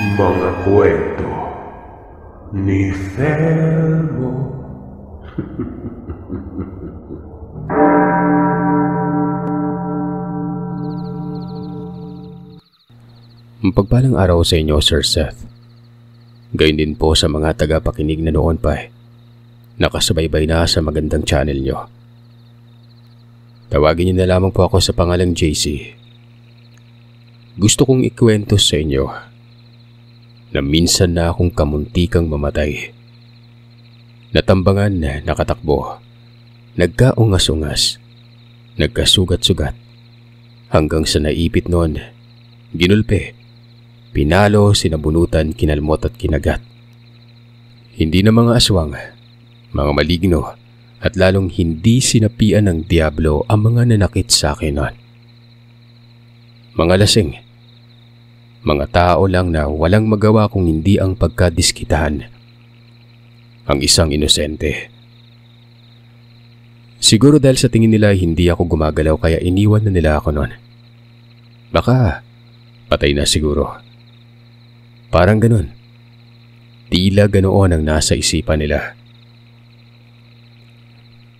Mga kwento ni Felmo. Mapagpalang araw sa inyo, Sir Seth. Gayon din po sa mga tagapakinig na noon pa nakasubaybay na sa magandang channel nyo. Tawagin niyo na lamang po ako sa pangalang JC. Gusto kong ikwento sa inyo na minsan na akong kamuntikang mamatay. Natambangan, nakatakbo, nagkaungas-ungas, nagkasugat-sugat, hanggang sa naipit noon, ginulpe, pinalo, sinabunutan, kinalmot at kinagat. Hindi na mga aswang, mga maligno, at lalong hindi sinapian ng diablo ang mga nanakit sa akin noon. Mga lasing, mga tao lang na walang magawa kung hindi ang pagkadiskitahan ang isang inosente. Siguro dahil sa tingin nila hindi ako gumagalaw kaya iniwan na nila ako noon. Baka patay na siguro. Parang ganun. Tila ganoon ang nasa isipan nila.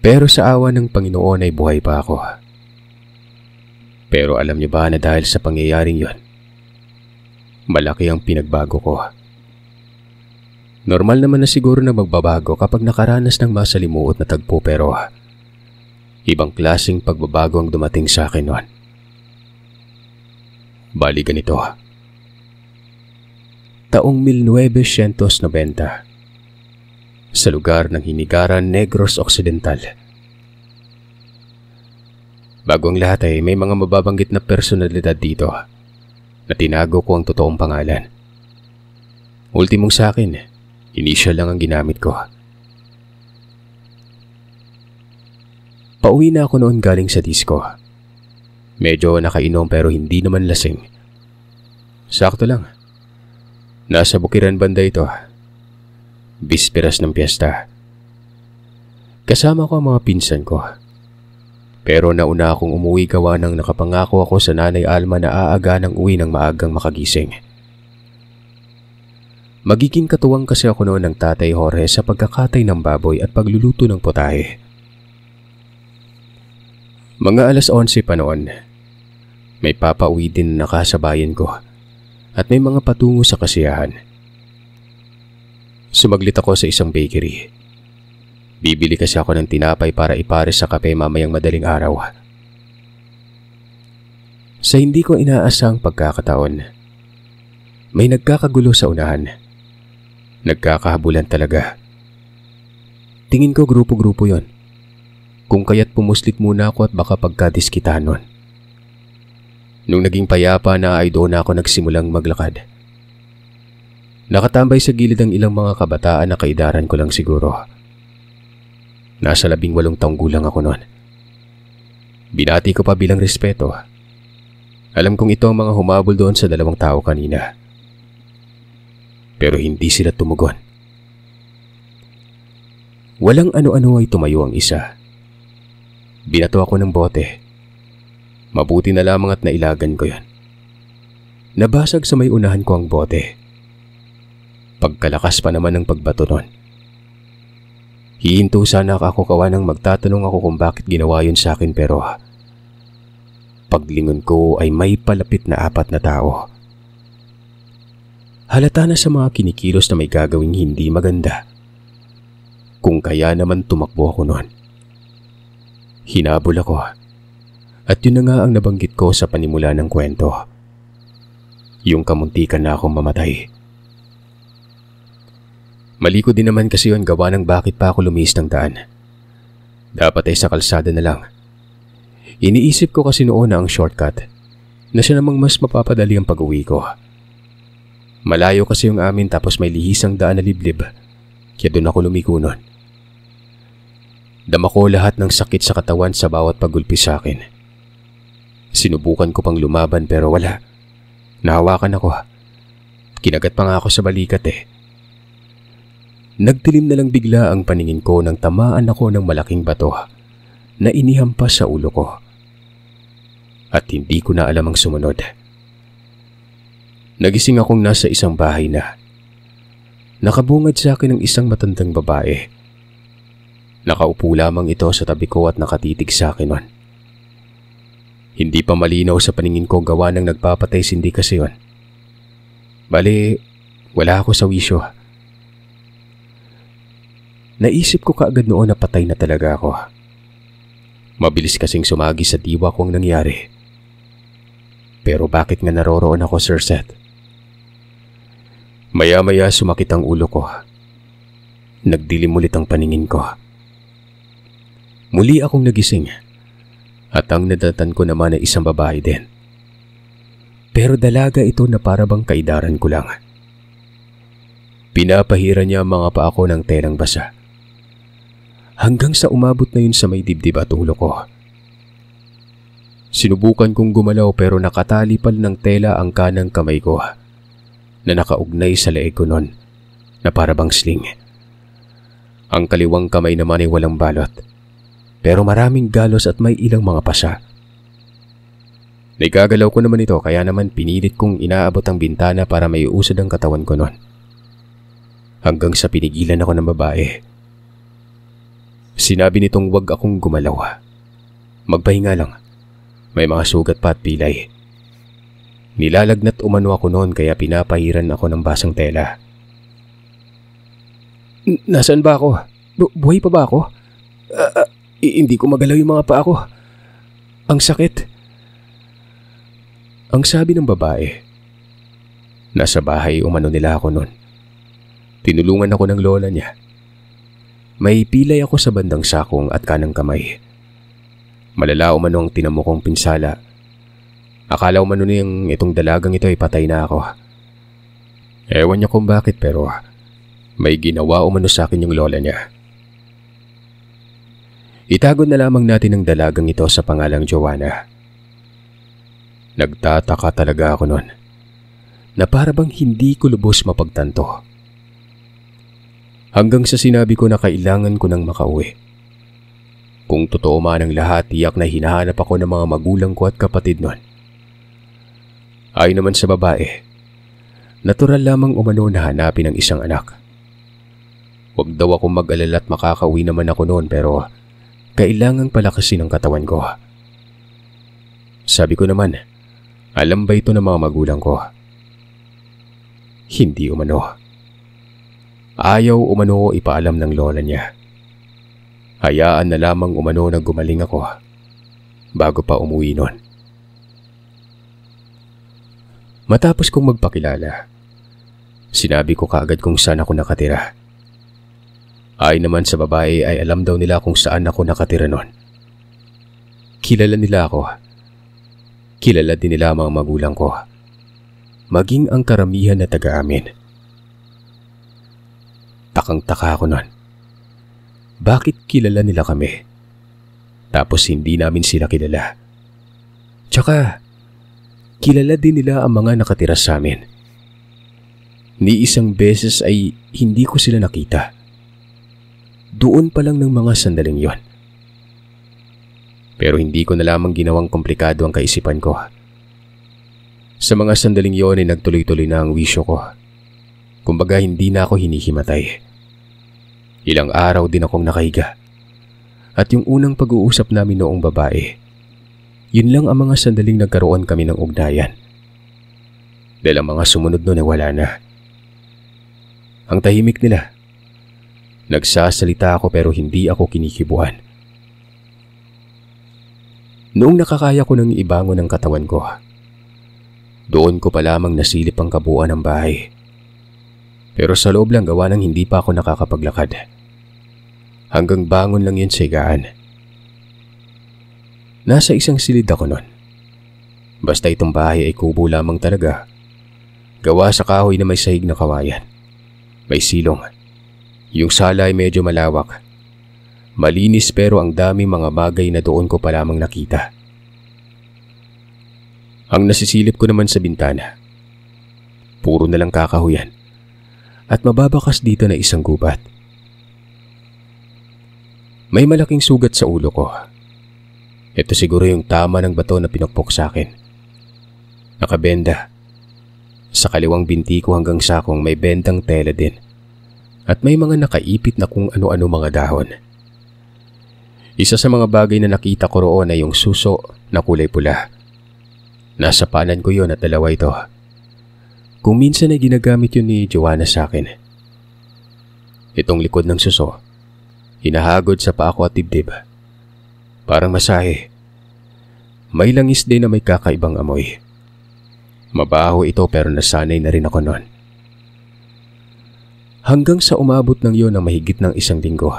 Pero sa awa ng Panginoon ay buhay pa ako. Pero alam niyo ba na dahil sa pangyayaring yon, malaki ang pinagbago ko. Normal naman na siguro na magbabago kapag nakaranas ng masalimuot na tagpo pero ibang klaseng pagbabago ang dumating sa akin noon. Bali ganito. Taong 1990 sa lugar ng Hinigaran, Negros Occidental. Bago ang lahat ay may mga mababanggit na personalidad dito na tinago ko ang totoong pangalan. Ultimong sa akin, initial lang ang ginamit ko. Pauwi na ako noon galing sa disco. Medyo nakainom pero hindi naman lasing. Sakto lang. Nasa Bukiran banda ito. Bisperas ng piyesta. Kasama ko ang mga pinsan ko. Pero nauna akong umuwi gawa nang nakapangako ako sa nanay Alma na aaga ng uwi ng maagang makagising. Magiging katuwang kasi ako noon ng tatay Jorge sa pagkakatay ng baboy at pagluluto ng potahe. Mga 11:00 pa noon. May papauwi din na nakasabayan ko at may mga patungo sa kasiyahan. Sumaglit ako sa isang bakery. Bibili kasi ako ng tinapay para ipares sa kape mamayang madaling araw. Sa hindi ko inaasahang pagkakataon, may nagkakagulo sa unahan. Nagkakahabulan talaga. Tingin ko grupo-grupo yon. Kung kaya't pumuslit muna ako at baka pagkadiskitahan nun. Nung naging payapa na ay doon ako nagsimulang maglakad. Nakatambay sa gilid ang ilang mga kabataan na kaidaran ko lang siguro. Nasa 18 taong gulang ako noon. Binati ko pa bilang respeto. Alam kong ito ang mga humabol doon sa 2 tao kanina. Pero hindi sila tumugon. Walang ano-ano ay tumayo ang isa. Binato ako ng bote. Mabuti na lamang at nailagan ko yon. Nabasag sa may unahan ko ang bote. Pagkalakas pa naman ng pagbato nun. Hihinto sana ako kawanang magtatanong ako kung bakit ginawa yun sa akin pero paglingon ko ay may palapit na 4 na tao. Halata na sa mga kinikilos na may gagawing hindi maganda. Kung kaya naman tumakbo ako noon. Hinabol ako at yun na nga ang nabanggit ko sa panimula ng kwento. Yung kamuntikan na akong mamatay. Mali ko din naman kasi yun gawa ng bakit pa ako lumihis ng daan. Dapat ay sa kalsada na lang. Iniisip ko kasi noon na ang shortcut na siya namang mas mapapadali ang pag-uwi ko. Malayo kasi yung amin tapos may lihisang daan na liblib kaya doon ako lumiko nun. Dama ko lahat ng sakit sa katawan sa bawat pagulpi sa akin. Sinubukan ko pang lumaban pero wala. Nahawakan ako. Kinagat pa nga ako sa balikat Nagdilim na lang bigla ang paningin ko nang tamaan ako ng malaking bato na inihampas sa ulo ko. At hindi ko na alam ang sumunod. Nagising akong nasa isang bahay na. Nakabungad sa akin ng isang matandang babae. Nakaupo lamang ito sa tabi ko at nakatitig sa akin nun. Hindi pa malinaw sa paningin ko gawa ng nagpapatay sindi kasi yun. Bali, wala ako sa wisyo. Naisip ko kaagad noon na patay na talaga ako. Mabilis kasing sumagi sa diwa ko ang nangyari. Pero bakit nga naroroon ako, Sir Seth? Maya-maya sumakit ang ulo ko. Nagdilim ulit ang paningin ko. Muli akong nagising at ang nadatan ko naman ay isang babae din. Pero dalaga ito na para bang kaidaran ko lang. Pinapahira niya ang mga paa ko ng telang basa. Hanggang sa umabot na yun sa may dibdib at ulo ko. Sinubukan kong gumalaw pero nakatali pal ng tela ang kanang kamay ko na nakaugnay sa leeg ko nun na para bang sling. Ang kaliwang kamay naman ay walang balot pero maraming galos at may ilang mga pasa. Naigagalaw ko naman ito kaya naman pinilit kong inaabot ang bintana para may usad ang katawan ko nun. Hanggang sa pinigilan ako ng babae. Sinabi nitong wag akong gumalaw. Magpahinga lang. May mga sugat pa at pilay. Nilalagnat umano ako noon kaya pinapahiran ako ng basang tela. Nasaan ba ako? Buhay pa ba ako? Hindi ko magalaw yung mga paa ko. Ang sakit. Ang sabi ng babae. Nasa bahay umano nila ako noon. Tinulungan ako ng lola niya. May pilay ako sa bandang sakong at kanang kamay. Malala umano ang tinamo kong pinsala. Akala umano niyang itong dalagang ito ay patay na ako. Ewan niya kung bakit pero may ginawa umano sa akin yung lola niya. Itago na lamang natin ang dalagang ito sa pangalang Joanna. Nagtataka talaga ako noon na para bang hindi ko lubos mapagtanto. Hanggang sa sinabi ko na kailangan ko nang makauwi. Kung totoo man ang lahat, tiyak na hinahanap ako ng mga magulang ko at kapatid nun. Ayon naman sa babae, natural lamang umano na hanapin ang isang anak. Huwag daw akong mag-alala at makakauwi naman ako noon pero kailangan palakasin ang katawan ko. Sabi ko naman, alam ba ito ng mga magulang ko? Hindi umano. Ayaw umano ipaalam ng lola niya. Hayaan na lamang umano na gumaling ako bago pa umuwi nun. Matapos kong magpakilala, sinabi ko kaagad kung saan ako nakatira. Ayon naman sa babae ay alam daw nila kung saan ako nakatira nun. Kilala nila ako. Kilala din nila ang mga magulang ko. Maging ang karamihan na taga-amin. Takang-taka ako nun. Bakit kilala nila kami? Tapos hindi namin sila kilala. Tsaka, kilala din nila ang mga nakatira sa amin. Ni isang beses ay hindi ko sila nakita. Doon pa lang ng mga sandaling yon. Pero hindi ko na lamang ginawang komplikado ang kaisipan ko. Sa mga sandaling yon ay nagtuloy-tuloy na ang wisyo ko. Kumbaga hindi na ako hinihimatay. Ilang araw din akong nakahiga. At yung unang pag-uusap namin noong babae, yun lang ang mga sandaling nagkaroon kami ng ugnayan. Dahil ang mga sumunod nun ay wala na. Ang tahimik nila. Nagsasalita ako pero hindi ako kinikibuhan. Noong nakakaya ko nang ibangon ang katawan ko, doon ko pa lamang nasilip ang kabuuan ng bahay. Pero sa loob lang gawa ng hindi pa ako nakakapaglakad. Hanggang bangon lang yun sa higaan. Nasa isang silid ako nun. Basta itong bahay ay kubo lamang talaga. Gawa sa kahoy na may sahig na kawayan. May silong. Yung sala ay medyo malawak. Malinis pero ang dami mga bagay na doon ko pa lamang nakita. Ang nasisilip ko naman sa bintana, puro na lang kakahuyan. At mababakas dito na isang gubat. May malaking sugat sa ulo ko. Ito siguro yung tama ng bato na pinukpok sa akin. Nakabenda. Sa kaliwang binti ko hanggang sakong may bentang tela din at may mga nakaipit na kung ano-ano mga dahon. Isa sa mga bagay na nakita ko roon ay yung suso na kulay pula. Nasa paanan ko yon at dalawa ito. Kung minsan ay ginagamit yun ni Joanna sa akin. Itong likod ng suso, hinahagod sa paa ko at dibdib. Parang masahe. May langis din na may kakaibang amoy. Mabaho ito pero nasanay na rin ako noon. Hanggang sa umabot ng yon ng mahigit ng 1 linggo.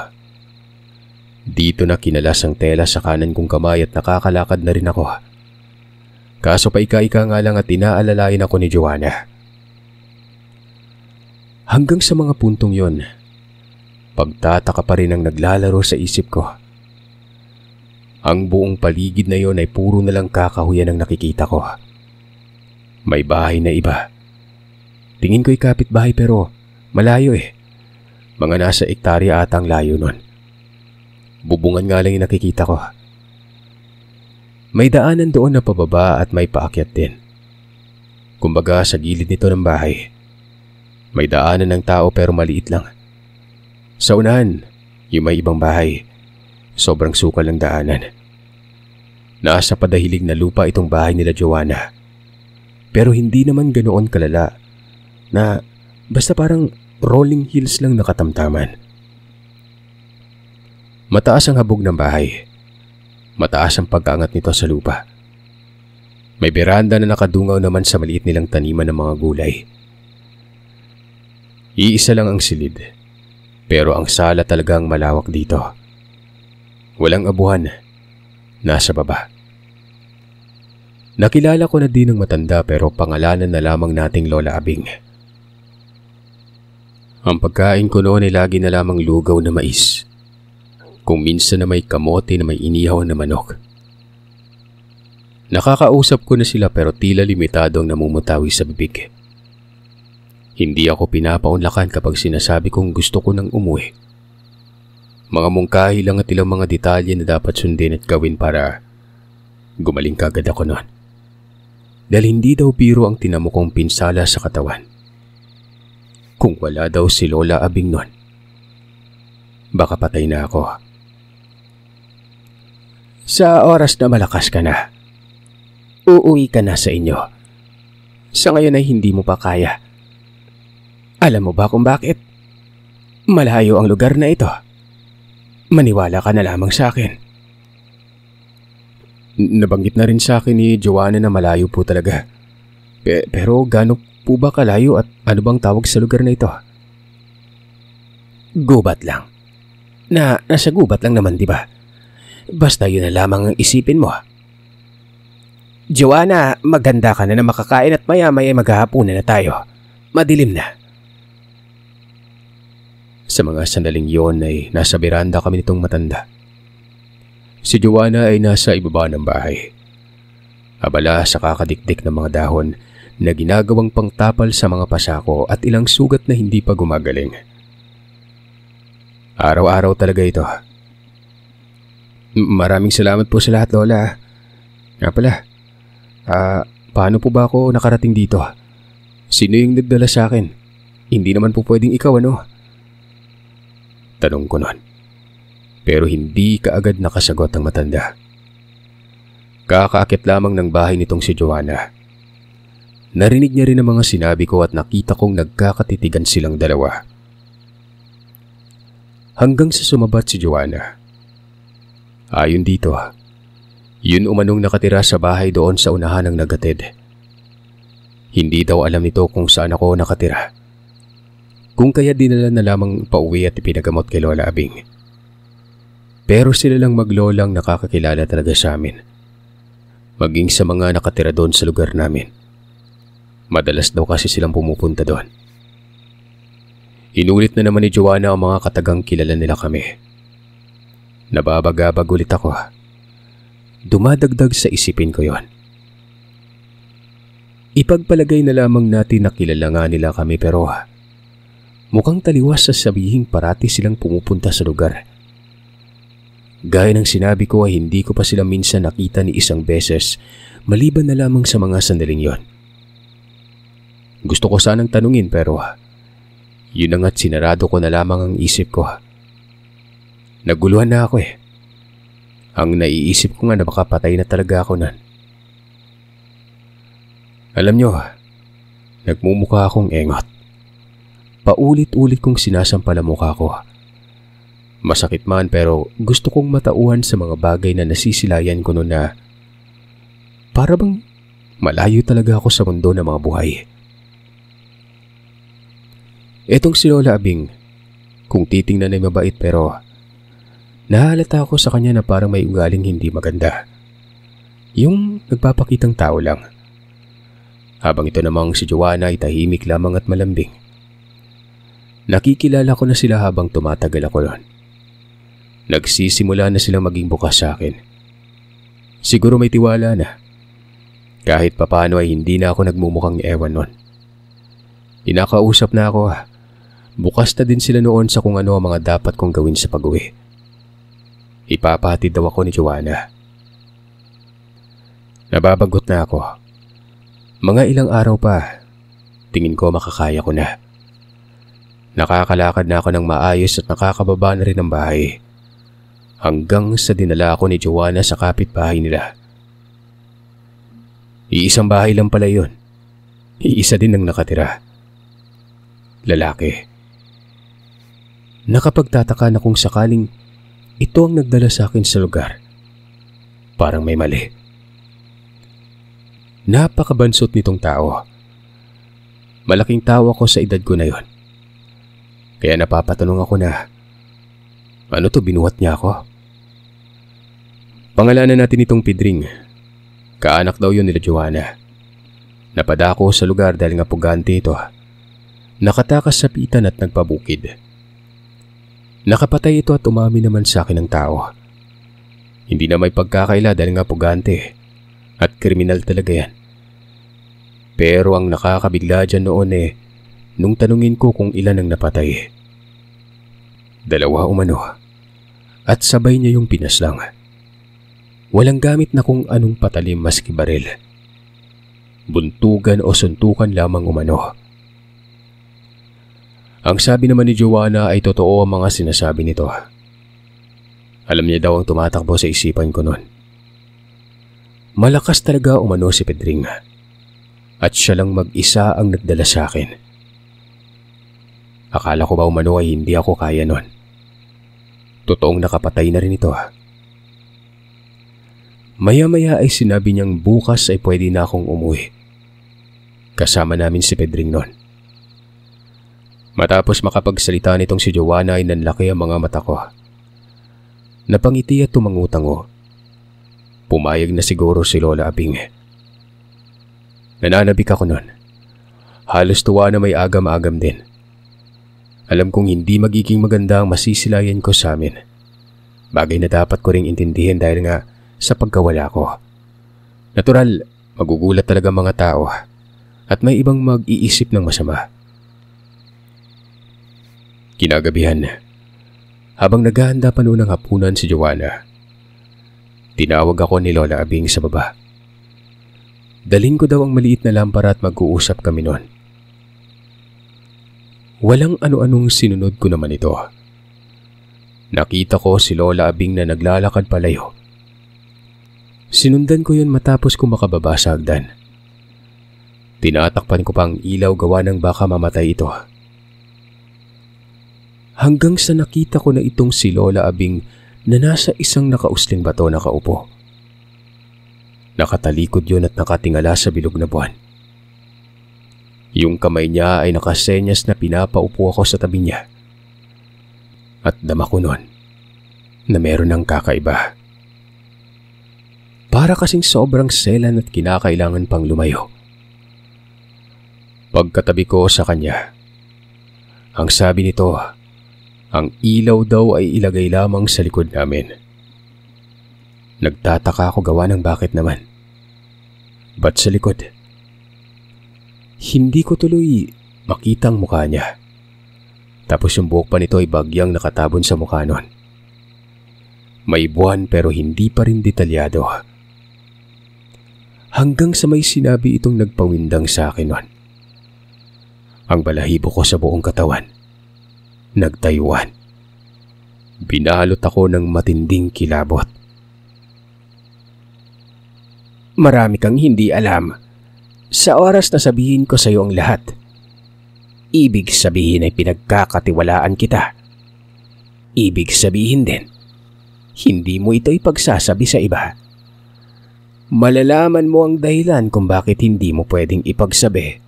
Dito na kinalas ang tela sa kanan kong kamay at nakakalakad na rin ako. Kaso pa ika-ika nga lang at inaalalayan ako ni Joanna. Hanggang sa mga puntong yon, pagtataka pa rin ang naglalaro sa isip ko. Ang buong paligid na yon ay puro na lang kakahuyan ang nakikita ko. May bahay na iba. Tingin ko'y kapitbahay pero malayo eh. Mga nasa ektarya ata ang layo nun. Bubungan nga lang yung nakikita ko. May daanan doon na pababa at may paakyat din. Kumbaga sa gilid nito ng bahay. May daanan ng tao pero maliit lang. Sa unahan, yung may ibang bahay. Sobrang sukal ng daanan. Nasa padahilig na lupa itong bahay nila Joanna. Pero hindi naman ganoon kalala na basta parang rolling hills lang nakatamtaman. Mataas ang habog ng bahay. Mataas ang pag-aangat nito sa lupa. May beranda na nakadungaw naman sa maliit nilang taniman ng mga gulay. Iisa lang ang silid, pero ang sala talagang malawak dito. Walang abuhan, nasa baba. Nakilala ko na din ng matanda pero pangalanan na lamang nating Lola Abing. Ang pagkain ko noon ay lagi na lamang lugaw na mais. Kung minsan na may kamote na may inihaw na manok. Nakakausap ko na sila pero tila limitado ang namumutawi sa bibig. Hindi ako pinapaunlakan kapag sinasabi kong gusto ko nang umuwi. Mga mungkahi lang at ilang mga detalye na dapat sundin at gawin para gumaling kagad ako noon. Dahil hindi daw biro ang tinamo kong pinsala sa katawan. Kung wala daw si Lola Abing noon, baka patay na ako. Sa oras na malakas ka na, uuwi ka na sa inyo. Sa ngayon ay hindi mo pa kaya. Alam mo ba kung bakit? Malayo ang lugar na ito. Maniwala ka na lamang sa akin. Nabanggit na rin sa akin ni Joanna na malayo po talaga. Pero gaano po ba kalayo at ano bang tawag sa lugar na ito? Gubat lang. Nasa gubat lang naman, di ba? Basta yun na lamang ang isipin mo. Joanna, maganda ka na na makakain at maya-maya maghahapunan na tayo. Madilim na. Sa mga sandaling yon ay nasa beranda kami nitong matanda. Si Joanna ay nasa ibaba ng bahay. Abala sa kakadikdik ng mga dahon na ginagawang pangtapal sa mga pasako at ilang sugat na hindi pa gumagaling. Araw-araw talaga ito. Maraming salamat po sa lahat, Lola. Nga pala, paano po ba ako nakarating dito? Sino yung nagdala sa akin? Hindi naman po pwedeng ikaw, ano? Tanong ko noon. Pero hindi kaagad nakasagot ang matanda. Kakaakit lamang ng bahay nitong si Joanna. Narinig niya rin ang mga sinabi ko at nakita kong nagkakatitigan silang dalawa. Hanggang sa sumabat si Joanna. Ayon dito, yun umanong nakatira sa bahay doon sa unahan ng nagatid. Hindi daw alam nito kung saan ako nakatira. Kung kaya dinala na lamang pauwi at ipinagamot kay Lola Abing. Pero sila lang maglolang nakakakilala talaga sa amin. Maging sa mga nakatira doon sa lugar namin. Madalas daw kasi silang pumupunta doon. Inulit na naman ni Joanna ang mga katagang kilala nila kami. Nababagabag ulit ako. Dumadagdag sa isipin ko yon. Ipagpalagay na lamang natin na kilala nga nila kami pero mukhang taliwas sa sabihing parati silang pumupunta sa lugar. Gaya ng sinabi ko ay hindi ko pa sila minsan nakita ni isang beses maliban na lamang sa mga sandaling yon. Gusto ko sanang tanungin pero yun na nga't sinarado ko na lamang ang isip ko. Naguluhan na ako eh. Ang naiisip ko nga na baka patay na talaga ako nan. Alam nyo, nagmumukha akong engot. Paulit-ulit kong sinasampal ang mukha ko. Masakit man pero gusto kong matauhan sa mga bagay na nasisilayan ko noon na para bang malayo talaga ako sa mundo ng mga buhay. Etong si Lola Abing, kung titingnan ay mabait pero nahalata ako sa kanya na parang may ugaling hindi maganda. Yung nagpapakitang tao lang. Habang ito namang si Joanna ay tahimik lamang at malambing. Nakikilala ko na sila habang tumatagal ako noon. Nagsisimula na silang maging bukas sa akin. Siguro may tiwala na. Kahit papano ay hindi na ako nagmumukhang ewan noon. Inakausap na ako. Bukas na din sila noon sa kung ano ang mga dapat kong gawin sa pag-uwi. Ipapahatid daw ako ni Joanna. Nababagot na ako. Mga ilang araw pa, tingin ko makakaya ko na. Nakakalakad na ako ng maayos at nakakababa na rin ng bahay. Hanggang sa dinala ako ni Joanna sa kapitbahay nila. Iisang bahay lang pala yun. Iisa din ang nakatira. Lalaki. Nakapagtataka na kung sakaling ito ang nagdala sa akin sa lugar. Parang may mali. Napakabansot nitong tao. Malaking tao ako sa edad ko na yon. Kaya napapatanong ako na, ano to, binuhat niya ako? Pangalanan natin itong Pedring. Kaanak daw yun nila Joanna. Napadako sa lugar dahil nga pugante ito. Nakatakas sa pitan at nagpabukid. Nakapatay ito at umami naman sa akin ng tao. Hindi na may pagkakaila dahil nga pugante at kriminal talaga yan. Pero ang nakakabigla dyan noon nung tanungin ko kung ilan ang napatay. 2 umano at sabay niya yung pinaslang. Walang gamit na kung anong patalim maski baril. Buntugan o suntukan lamang umano. Ang sabi naman ni Joanna ay totoo ang mga sinasabi nito. Alam niya daw ang tumatakbo sa isipan ko noon. Malakas talaga umano si Pedring. At siya lang mag-isa ang nagdala sa akin. Akala ko ba umano ay hindi ako kaya noon. Totoong nakapatay na rin ito. Maya-maya ay sinabi niyang bukas ay pwede na akong umuwi. Kasama namin si Pedring noon. Matapos makapagsalita nitong si Joanna ay nanlaki ang mga mata ko. Napangiti at tumangutango. Pumayag na siguro si Lola Abing. Nananabik ako noon. Halos tuwa na may agam-agam din. Alam kong hindi magiging maganda ang masisilayan ko sa amin. Bagay na dapat ko ring intindihin dahil nga sa pagkawala ko. Natural, magugulat talaga mga tao at may ibang mag-iisip ng masama. Kinagabihan, habang naghahanda pa noon ng hapunan si Joanna, tinawag ako ni Lola Abing sa baba. Dalhin ko daw ang maliit na lampara at mag-uusap kami noon. Walang ano-anong sinunod ko naman ito. Nakita ko si Lola Abing na naglalakad palayo. Sinundan ko yun matapos ko makababa sa hagdan. Tinatakpan ko pang ilaw gawa ng baka mamatay ito. Hanggang sa nakita ko na itong si Lola Abing na nasa isang nakausling bato nakaupo. Nakatalikod yun at nakatingala sa bilog na buwan. Yung kamay niya ay nakasenyas na pinapaupo ako sa tabi niya. At dama ko nun na meron ng kakaiba. Para kasing sobrang selan at kinakailangan pang lumayo. Pagkatabi ko sa kanya, ang sabi nito, ang ilaw daw ay ilagay lamang sa likod namin. Nagtataka ako gawa ng bakit naman. Ba't sa likod? Hindi ko tuloy makita ang mukha niya. Tapos yung buhok pa nito ay bagyang nakatabon sa mukha nun. May buwan pero hindi pa rin detalyado. Hanggang sa may sinabi itong nagpawindang sa akin nun. Ang balahibo ko sa buong katawan nagtayuan. Binalot ako ng matinding kilabot. Marami kang hindi alam. Sa oras na sabihin ko sa iyo ang lahat, ibig sabihin ay pinagkakatiwalaan kita. Ibig sabihin din, hindi mo ito ipagsasabi sa iba. Malalaman mo ang dahilan kung bakit hindi mo pwedeng ipagsabi.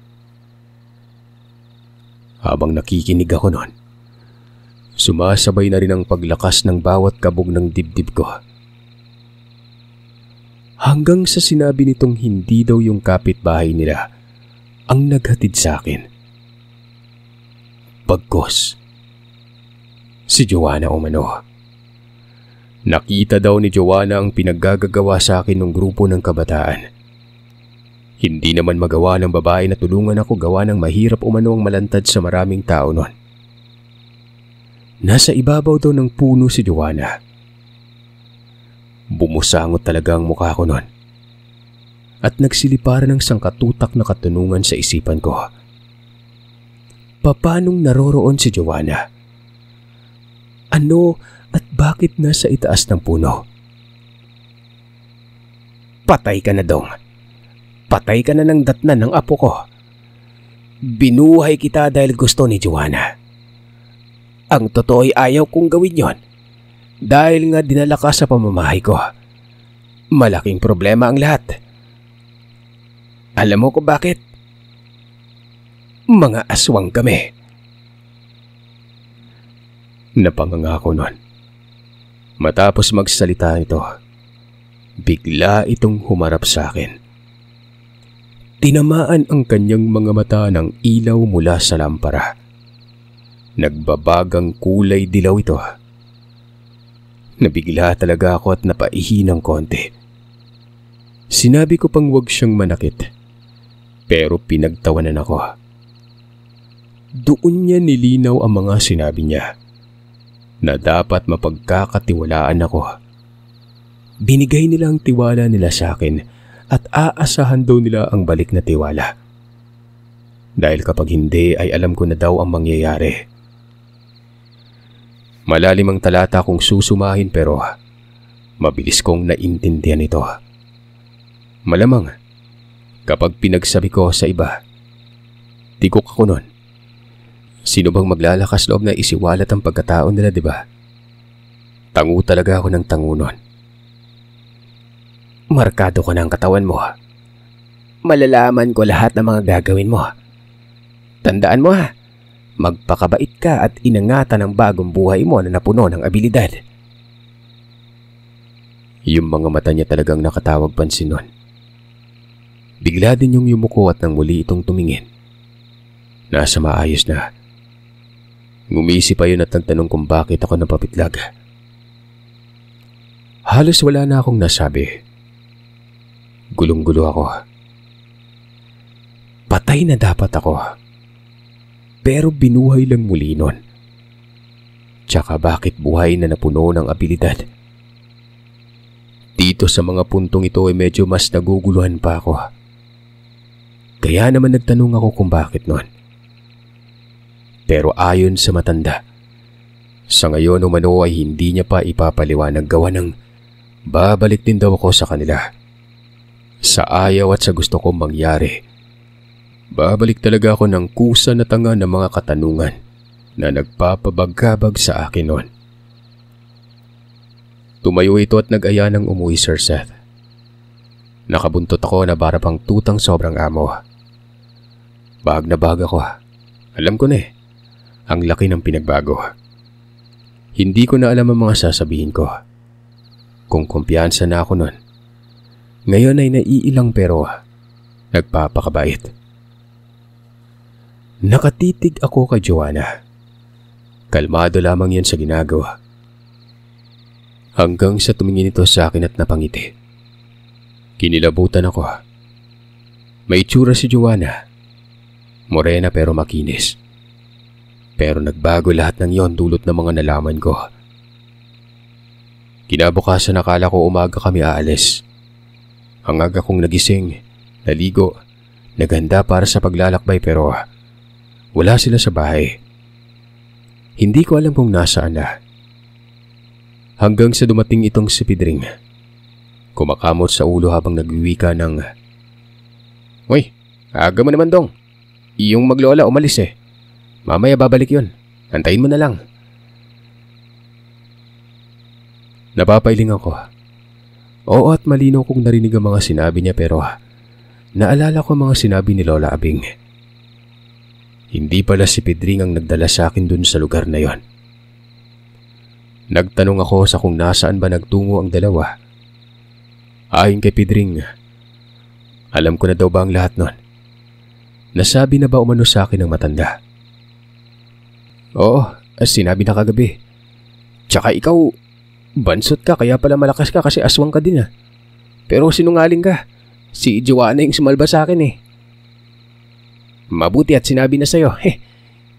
Habang nakikinig ako noon, sumasabay na rin ang paglakas ng bawat kabog ng dibdib ko. Hanggang sa sinabi nitong hindi daw yung kapitbahay nila ang naghatid sa akin. Pagkos, si Joanna umano. Nakita daw ni Joanna ang pinaggagawa sa akin ng grupo ng kabataan. Hindi naman magawa ng babae na tulungan ako gawa ng mahirap umano ang malantad sa maraming tao noon. Nasa ibabaw daw ng puno si Joanna. Bumusangot talaga ang mukha ko noon at nagsiliparan ng sangkatutak na katanungan sa isipan ko. Paanong naroroon si Joanna? Ano at bakit nasa itaas ng puno? Patay ka na, Dong. Patay ka na ng datnan ng apo ko. Binuhay kita dahil gusto ni Joanna. Ang totoo ay ayaw kong gawin yon. Dahil nga dinala ka sa pamamahay ko. Malaking problema ang lahat. Alam mo kung bakit? Mga aswang kami. Napanganga ko noon. Matapos magsalita ito, bigla itong humarap sa akin. Tinamaan ang kanyang mga mata ng ilaw mula sa lampara. Nagbabagang kulay dilaw ito. Nabigla talaga ako at napaihi ng konti. Sinabi ko pang huwag siyang manakit, pero pinagtawanan ako. Doon niya nilinaw ang mga sinabi niya na dapat mapagkakatiwalaan ako. Binigay nila ang tiwala nila sa akin at aasahan daw nila ang balik na tiwala. Dahil kapag hindi ay alam ko na daw ang mangyayari. Malalim ang talata kong susumahin pero mabilis kong naintindihan ito. Malamang kapag pinagsabi ko sa iba, tikok ako nun. Sino bang maglalakas loob na isiwalat ang pagkatao nila, di ba? Tango talaga ako ng tango nun. Markado ko na ang katawan mo. Malalaman ko lahat ng mga gagawin mo. Tandaan mo ha, magpakabait ka at inangatan ang bagong buhay mo na napuno ng abilidad. Yung mga mata niya talagang nakatawag pansin nun. Bigla din yung yumuko at nang muli itong tumingin. Nasa maayos na. Ngumisi pa yun at nagtanong kung bakit ako napapitlag. Halos wala na akong nasabi. Gulong-gulo ako. Patay na dapat ako. Pero binuhay lang muli nun. Tsaka bakit buhay na napuno ng abilidad? Dito sa mga puntong ito ay medyo mas naguguluhan pa ako. Kaya naman nagtanong ako kung bakit nun. Pero ayon sa matanda, sa ngayon umano ay hindi niya pa ipapaliwanag gawa ng babalik din daw ako sa kanila. Sa ayaw at sa gusto kong mangyari, babalik talaga ako ng kusa na tanga ng mga katanungan na nagpapabagkabag sa akin noon. Tumayo ito at nag-aya ng umuwi, Sir Seth. Nakabuntot ako na para pang tutang sobrang amo. Bahag na bahag ako. Alam ko na eh, ang laki ng pinagbago. Hindi ko na alam ang mga sasabihin ko. Kung kumpiyansa na ako noon, ngayon ay naiilang pero nagpapakabait. Nakatitig ako kay Joanna. Kalmado lamang yan sa ginagawa. Hanggang sa tumingin ito sa akin at napangiti. Kinilabutan ako. May itsura si Joanna. Morena pero makinis. Pero nagbago lahat ng yon dulot ng mga nalaman ko. Kinabukasan akala ko umaga kami aalis. Ang aga kong nagising, naligo, naghanda para sa paglalakbay pero Wala sila sa bahay. Hindi ko alam kung nasaan na. Hanggang sa dumating itong si Pedring. Kumakamot sa ulo habang nagwiwika ng, "Uy, aga mo naman dong. Iyong maglola umalis eh. Mamaya babalik yun. Antayin mo na lang." Napapailing ako. Oo, at malinaw kong narinig ang mga sinabi niya, pero naalala ko ang mga sinabi ni Lola Abing. Hindi pala si Pedring ang nagdala sa akin dun sa lugar na yon. Nagtanong ako sa kung nasaan ba nagtungo ang dalawa. Ayon kay Pedring, alam ko na daw ba ang lahat nun? Nasabi na ba umano sa akin ng matanda? Oo, sinabi na kagabi. Tsaka ikaw, bansot ka kaya pala malakas ka kasi aswang ka din ah. Pero sinungaling ka. Si Joanna yung sumalba sa akin eh. Mabuti at sinabi na sa'yo.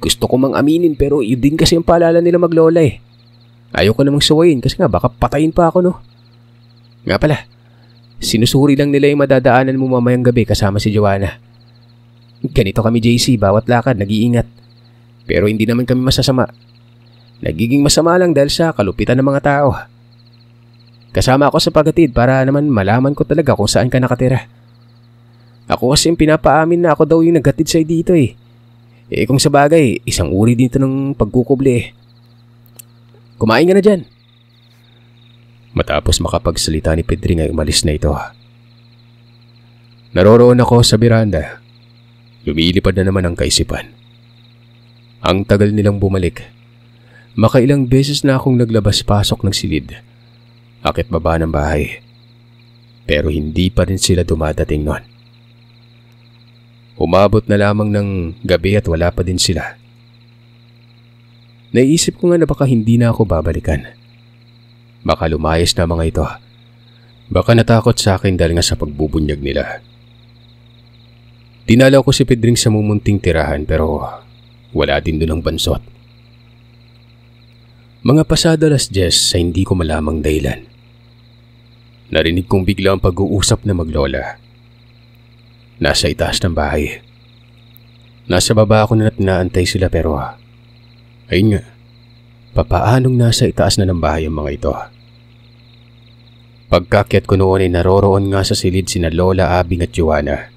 Gusto ko mang aminin pero yun din kasi yung paalala nila maglola eh. Ayaw ko namang suwayin kasi nga baka patayin pa ako no. Nga pala, sinusuri lang nila yung madadaanan mo mamayang gabi kasama si Joanna. Ganito kami JC, bawat lakad nag-iingat. Pero hindi naman kami masasama. Nagiging masama lang dahil sa kalupitan ng mga tao. Kasama ako sa pagatid para naman malaman ko talaga kung saan ka nakatira. Ako kasi yung pinapaamin na ako daw yung naghatid sa'yo dito eh. Kung sa bagay, isang uri dito ng pagkukubli eh. Kumain ka na dyan. Matapos makapagsalita ni Pedring ay umalis na ito. Naroroon ako sa biranda. Lumilipad na naman ang kaisipan. Ang tagal nilang bumalik. Makailang beses na akong naglabas-pasok ng silid. Akit baba ng bahay. Pero hindi pa rin sila dumadating noon. Umabot na lamang ng gabi at wala pa din sila. Naisip ko nga na baka hindi na ako babalikan. Baka lumayas na mga ito. Baka natakot sa akin dahil nga sa pagbubunyag nila. Dinalaw ko si Pedring sa mumunting tirahan pero wala din doon ang bansot. Mga pasado 10:00 sa hindi ko malamang dahilan. Narinig kong bigla ang pag-uusap na maglola. Nasa itaas ng bahay. Nasa baba ako na tinaantay sila pero ayun nga, papaanong nasa itaas na ng bahay ang mga ito? Pagkakyat ko noon ay naroroon nga sa silid sina Lola Abing at Joanna.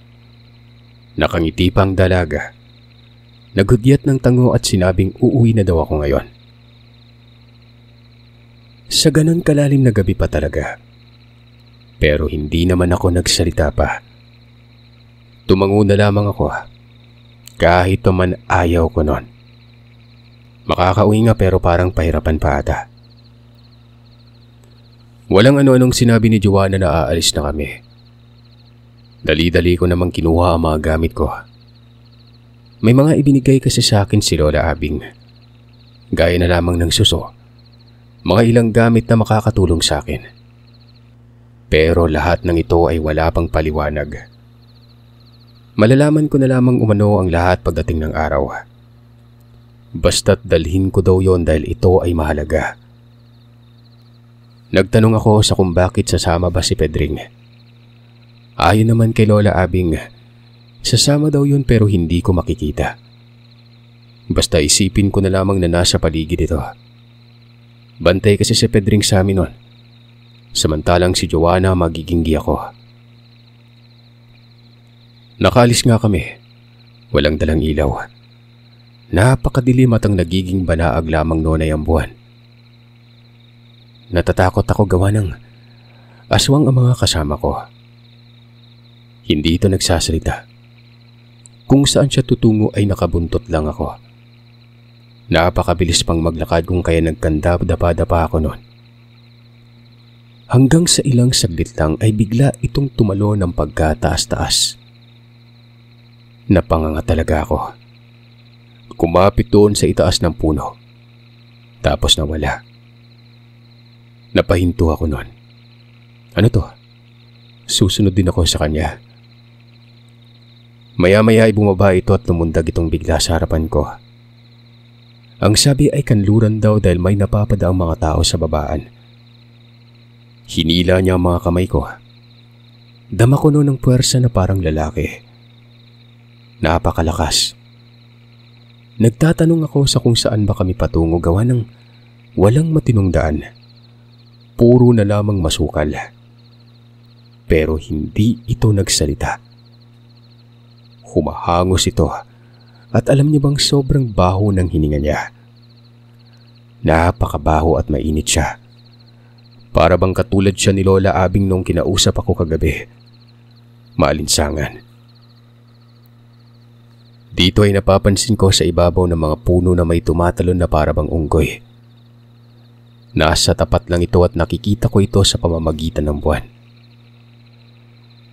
Nakangiti pa ang dalaga. Naghudyat ng tango at sinabing uuwi na daw ako ngayon. Sa ganun kalalim na gabi pa talaga. Pero hindi naman ako nagsalita pa. Tumango na lamang ako. Kahit naman ayaw ko nun. Makakauwi nga pero parang pahirapan pa ata. Walang ano-anong sinabi ni Joanna na aalis na kami. Dali-dali ko namang kinuha ang mga gamit ko. May mga ibinigay kasi sa akin si Lola Abing. Gaya na lamang ng suso. Mga ilang gamit na makakatulong sa akin. Pero lahat ng ito ay wala pang paliwanag. Malalaman ko na lamang umano ang lahat pagdating ng araw. Basta't dalhin ko daw yon dahil ito ay mahalaga. Nagtanong ako sa kung bakit sasama ba si Pedring. Ayon naman kay Lola Abing, sasama daw yun pero hindi ko makikita. Basta isipin ko na lamang na nasa paligid ito. Bantay kasi si Pedring sa amin nun. Samantalang si Joanna magiging giya ko. Nakaalis nga kami. Walang dalang ilaw. Napakadilim at ang nagiging banaag lamang noon ay ang buwan. Natatakot ako gawa ng aswang ang mga kasama ko. Hindi ito nagsasalita. Kung saan siya tutungo ay nakabuntot lang ako. Napakabilis pang maglakad kung kaya nagkandap-dapa-dapa ako noon. Hanggang sa ilang saglit lang ay bigla itong tumalo ng pagkataas-taas. Napanganga talaga ako. Kumapit doon sa itaas ng puno. Tapos nawala. Napahinto ako noon. Ano to? Susunod din ako sa kanya. Maya-maya ay bumaba ito at lumundag itong bigla sa harapan ko. Ang sabi ay kanluran daw dahil may napapadaang mga tao sa babaan. Hinila niya ang mga kamay ko. Dama ko noon ng puwersa na parang lalaki. Napakalakas. Nagtatanong ako sa kung saan ba kami patungo gawa ng walang matinong daan. Puro na lamang masukal. Pero hindi ito nagsalita. Humahangos ito at alam niyo bang sobrang baho ng hininga niya. Napakabaho at mainit siya. Para bang katulad siya ni Lola Abing nung kinausap ako kagabi. Maalinsangan. Dito ay napapansin ko sa ibabaw ng mga puno na may tumatalon na parabang unggoy. Nasa tapat lang ito at nakikita ko ito sa pamamagitan ng buwan.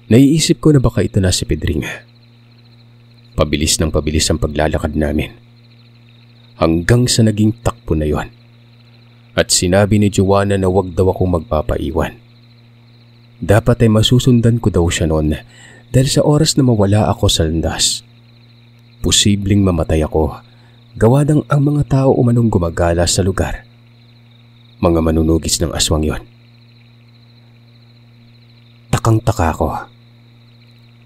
Naiisip ko na baka ito na si Pedring. Pabilis ng pabilis ang paglalakad namin. Hanggang sa naging takbo na yon. At sinabi ni Joanna na wag daw akong magpapaiwan. Dapat ay masusundan ko daw siya noon dahil sa oras na mawala ako sa landas. Posibleng mamatay ako, gawa ng ang mga tao umanong gumagala sa lugar. Mga manunugis ng aswang yon. Takang-taka ako.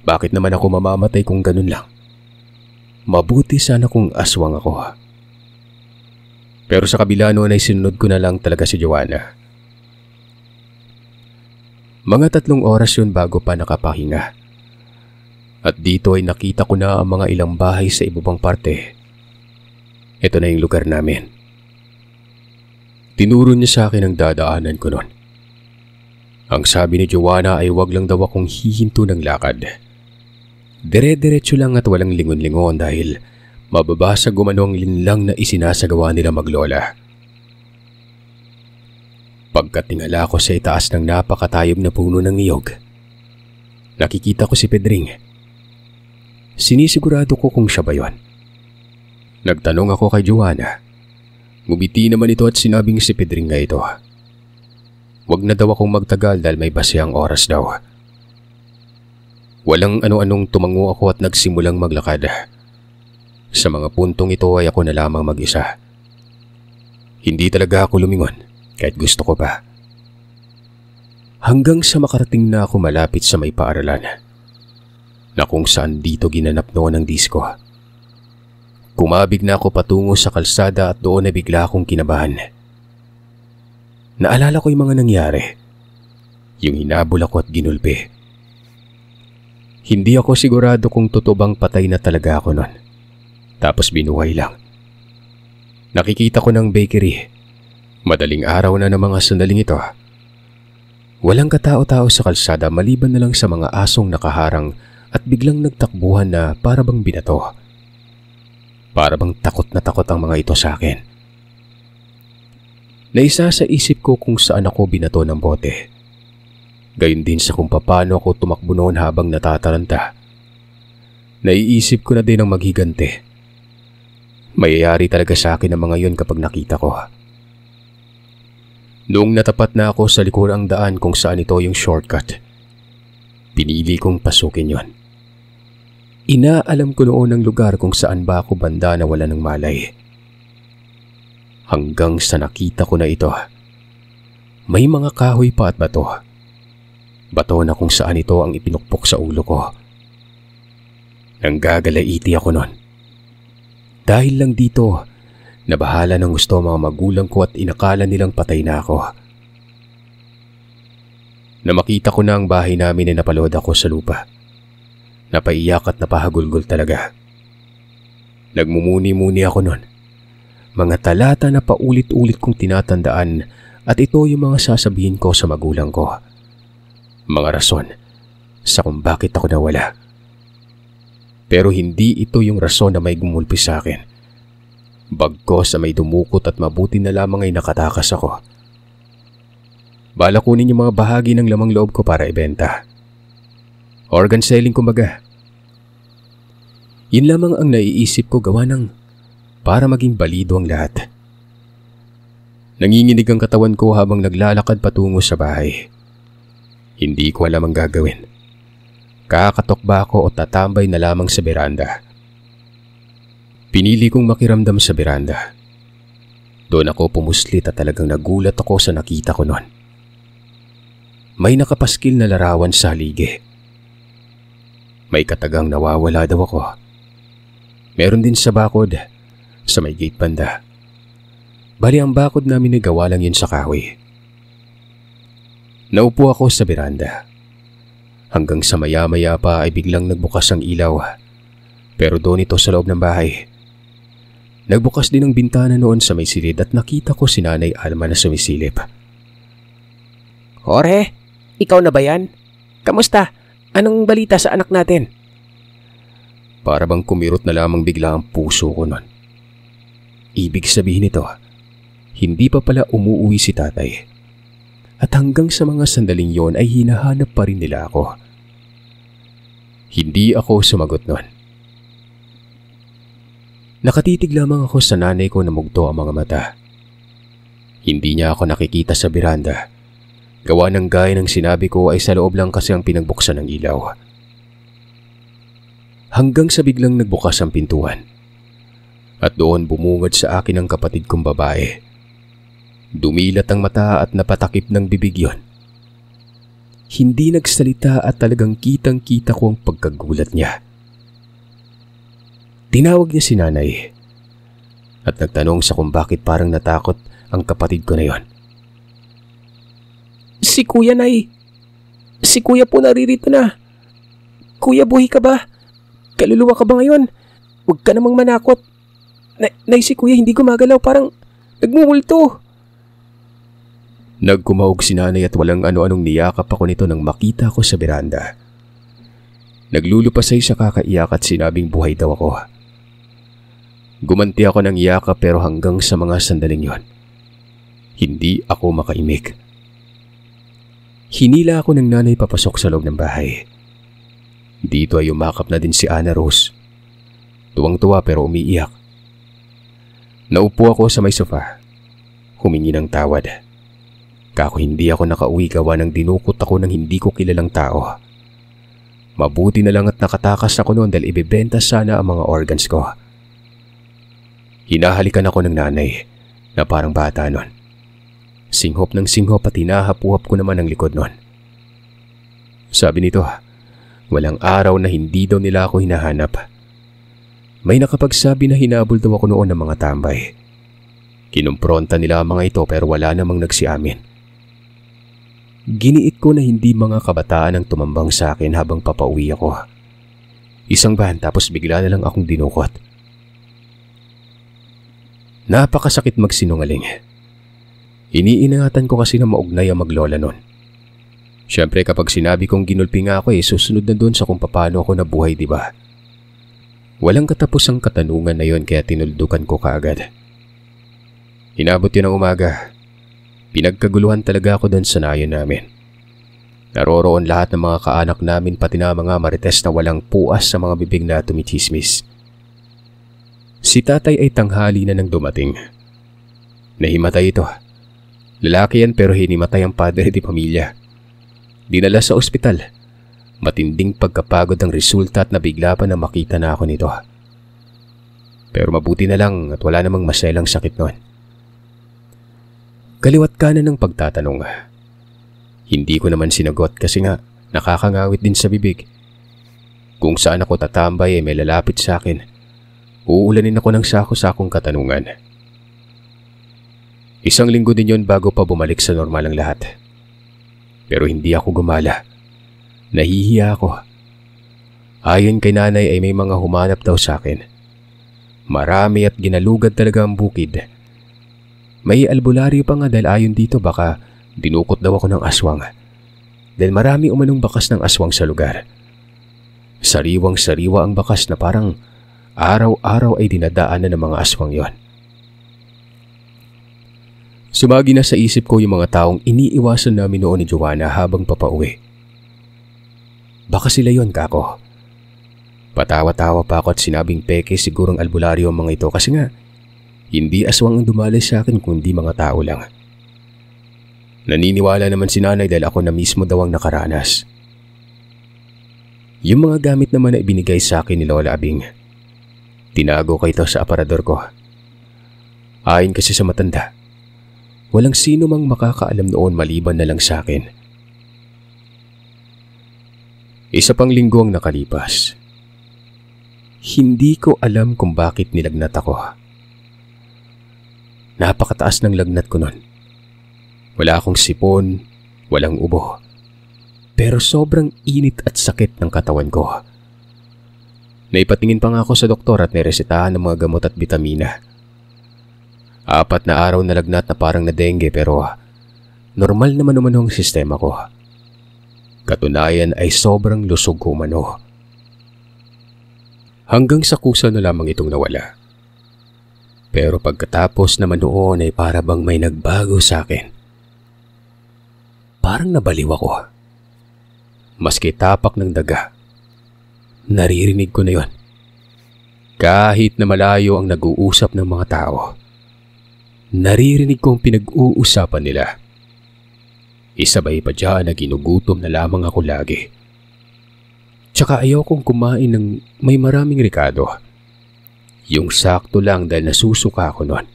Bakit naman ako mamamatay kung ganun lang? Mabuti sana kung aswang ako. Pero sa kabila noon ay sinunod ko na lang talaga si Joanna. Mga 3 oras yun bago pa nakapahinga. At dito ay nakita ko na ang mga ilang bahay sa ibabang parte. Ito na yung lugar namin. Tinuro niya sa akin ang dadaanan ko noon. Ang sabi ni Joanna ay wag lang daw akong hihinto ng lakad. Dire-diretso lang at walang lingon-lingon dahil mababasag umano ang linlang na isinasagawa nila maglola. Pagkatingala ko sa itaas ng napakatayog na puno ng niyog, nakikita ko si Pedring. Sinisigurado ko kung siya ba yun. Nagtanong ako kay Joanna. Ngumiti naman ito at sinabing si Pedring nga ito. Wag na daw akong magtagal dahil may basihang oras daw. Walang ano-anong tumango ako at nagsimulang maglakad. Sa mga puntong ito ay ako na lamang mag-isa. Hindi talaga ako lumingon kahit gusto ko pa. Hanggang sa makarating na ako malapit sa may paaralan na kung saan dito ginanap noon ang disko. Kumabig na ako patungo sa kalsada at doon na bigla akong kinabahan. Naalala ko yung mga nangyari. Yung hinabol ako at ginulpi. Hindi ako sigurado kung totoo bang patay na talaga ako noon. Tapos binuhay lang. Nakikita ko ng bakery. Madaling araw na ng mga sandaling ito. Walang katao-tao sa kalsada maliban na lang sa mga asong nakaharang at biglang nagtakbuhan na para bang binato. Para bang takot na takot ang mga ito sa akin. Naisa sa isip ko kung saan ako binato ng bote. Gayon din sa kung paano ako tumakbo noon habang natataranta. Naiisip ko na din ang maghiganti. Mayayari talaga sa akin ang mga yon kapag nakita ko. Noong natapat na ako sa likurang daan kung saan ito yung shortcut, pinili kong pasukin yon. Inaalam ko noon ang lugar kung saan ba ako banda na wala ng malay. Hanggang sa nakita ko na ito. May mga kahoy pa at bato. Bato na kung saan ito ang ipinukpok sa ulo ko. Nanggagalaiti ako noon. Dahil lang dito, nabahala ng gusto ang mga magulang ko at inakala nilang patay na ako. Na makita ko na ang bahay namin ay napalod ako sa lupa. Napaiyak at napahagulgol talaga. Nagmumuni-muni ako noon. Mga talata na paulit-ulit kong tinatandaan at ito yung mga sasabihin ko sa magulang ko. Mga rason sa kung bakit ako nawala. Pero hindi ito yung rason na may gumulpi sa akin. Bagkos sa may dumukot at mabuti na lamang ay nakatakas ako. Bala kunin yung mga bahagi ng lamang loob ko para ibenta. Organ selling kumbaga. Yun lamang ang naiisip ko gawa ng para maging balido ang lahat. Nanginginig ang katawan ko habang naglalakad patungo sa bahay. Hindi ko alam ang gagawin. Kakatok ba ako o tatambay na lamang sa beranda? Pinili kong makiramdam sa beranda. Doon ako pumuslit at talagang nagulat ako sa nakita ko noon. May nakapaskil na larawan sa haligi. May katagang nawawala daw ako. Meron din sa bakod sa may gate banda. Bali ang bakod namin ay gawa lang yun sa kahoy. Naupo ako sa beranda. Hanggang sa maya-maya pa ay biglang nagbukas ang ilaw. Pero doon ito sa loob ng bahay. Nagbukas din ang bintana noon sa may silid at nakita ko si Nanay Alma na sumisilip. Jorge, ikaw na ba yan? Kamusta? Anong balita sa anak natin? Para bang kumirot na lamang bigla ang puso ko noon. Ibig sabihin nito, hindi pa pala umuuwi si tatay. At hanggang sa mga sandaling yon ay hinahanap pa rin nila ako. Hindi ako sumagot noon. Nakatitig lamang ako sa nanay ko na mugto ang mga mata. Hindi niya ako nakikita sa beranda. Gawa ng gaya ng sinabi ko ay sa loob lang kasi ang pinagbuksan ng ilaw. Hanggang sa biglang nagbukas ang pintuan. At doon bumungad sa akin ang kapatid kong babae. Dumilat ang mata at napatakip ng bibig yon. Hindi nagsalita at talagang kitang-kita ko ang pagkagulat niya. Tinawag niya si nanay at nagtanong sa kung bakit parang natakot ang kapatid ko na yon. Si kuya, Nay. Si kuya po naririto na. Kuya, buhay ka ba? Kaluluwa ka ba ngayon? Huwag ka namang manakot. Nay, si kuya hindi gumagalaw, parang nagmumulto. Nagkumahog si nanay at walang ano-anong niyakap ako nito nang makita ko sa beranda. Naglulupasay sa kakaiyak at sinabing buhay daw ako. Gumanti ako ng yakap pero hanggang sa mga sandaling yon, hindi ako makaimik. Hinila ako ng nanay papasok sa loob ng bahay. Dito ay umakap na din si Ana Rose. Tuwang-tuwa pero umiiyak. Naupo ako sa may sofa. Humingi ng tawad. Kako hindi ako nakauwi gawa ng dinukot ako ng hindi ko kilalang tao. Mabuti na lang at nakatakas ako noon dahil ibebenta sana ang mga organs ko. Hinahalikan ako ng nanay na parang bata noon. Singhop ng singhop at hinahapuhap ko naman ang likod noon. Sabi nito, walang araw na hindi daw nila ako hinahanap. May nakapagsabi na hinabol daw ako noon ng mga tambay. Kinumpronta nila ang mga ito pero wala namang nagsiamin. Giniit ko na hindi mga kabataan ang tumambang sa akin habang papauwi ako. Isang van tapos bigla na lang akong dinukot. Napakasakit magsinungaling. Iniingatan ko kasi na maugnay ang maglola nun. Siyempre kapag sinabi kong ginulpi nga ako susunod na doon sa kung paano ako nabuhay, di ba? Walang katapusang katanungan na yon kaya tinuldukan ko kaagad. Inabot yun ng umaga. Pinagkaguluhan talaga ako doon sa nayon namin. Naroroon lahat ng mga kaanak namin pati na mga marites na walang puas sa mga bibig na tumichismis. Si tatay ay tanghali na nang dumating. Nahimatay ito. Lalaki yan pero hinimatay ang padre di pamilya. Dinala sa ospital. Matinding pagkapagod ang resulta at nabigla pa na makita na ako nito. Pero mabuti na lang at wala namang maselang sakit noon. Kaliwat kanan ng pagtatanong. Hindi ko naman sinagot kasi nga nakakangawit din sa bibig. Kung saan ako tatambay ay may lalapit sa akin. Uulanin ako ng sako-sakong katanungan. Isang linggo din yon bago pa bumalik sa normal ang lahat. Pero hindi ako gumala. Nahihiya ako. Ayon kay nanay ay may mga humanap daw sa akin. Marami at ginalugad talaga ang bukid. May albularyo pa nga dahil ayon dito baka dinukot daw ako ng aswang. Dahil marami umanong bakas ng aswang sa lugar. Sariwang-sariwa ang bakas na parang araw-araw ay dinadaanan ng mga aswang yon. Sumagi na sa isip ko yung mga taong iniiwasan namin noon ni Joanna habang papauwi. Baka sila yon, kako. Patawa-tawa pa ako at sinabing peke sigurong albularyo ang mga ito kasi nga hindi aswang ang dumali sa akin kundi mga tao lang. Naniniwala naman si nanay dahil ako na mismo daw ang nakaranas. Yung mga gamit naman na ibinigay sa akin ni Lola Abing, tinago ko ito sa aparador ko. Ayon kasi sa matanda, walang sino mang makakaalam noon maliban na lang sa akin. Isa pang linggo ang nakalipas. Hindi ko alam kung bakit nilagnat ako. Napakataas ng lagnat ko nun. Wala akong sipon, walang ubo. Pero sobrang init at sakit ng katawan ko. Naipatingin pa nga ako sa doktor at niresetahan ng mga gamot at bitamina. 4 na araw na lagnat na parang na dengue pero normal naman ang sistema ko. Katunayan ay sobrang lusog ko umano. Hanggang sa kusa na lamang itong nawala. Pero pagkatapos naman noon ay para bang may nagbago sa akin. Parang nabaliw ako. Maski tapak ng daga, naririnig ko na yon. Kahit na malayo ang nag-uusap ng mga tao, naririnig ko ang pinag-uusapan nila. Isabay pa dyan na ginugutom na lamang ako lagi. Tsaka ayaw kong kumain ng may maraming rekado. Yung sakto lang dahil nasusuka ako nun.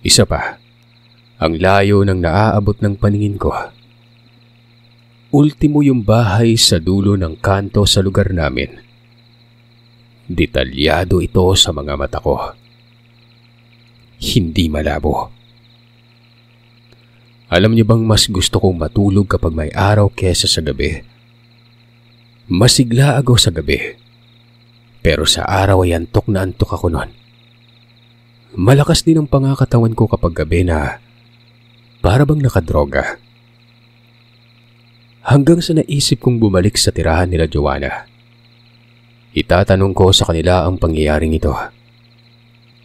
Isa pa, ang layo ng naaabot ng paningin ko. Ultimo yung bahay sa dulo ng kanto sa lugar namin. Detalyado ito sa mga mata ko. Hindi malabo. Alam niyo bang mas gusto kong matulog kapag may araw kesa sa gabi? Masigla ako sa gabi. Pero sa araw ay antok na antok ako nun. Malakas din ang pangakatawan ko kapag gabi na para bang nakadroga. Hanggang sa naisip kong bumalik sa tirahan nila Joanna. Itatanong ko sa kanila ang pangyayaring ito.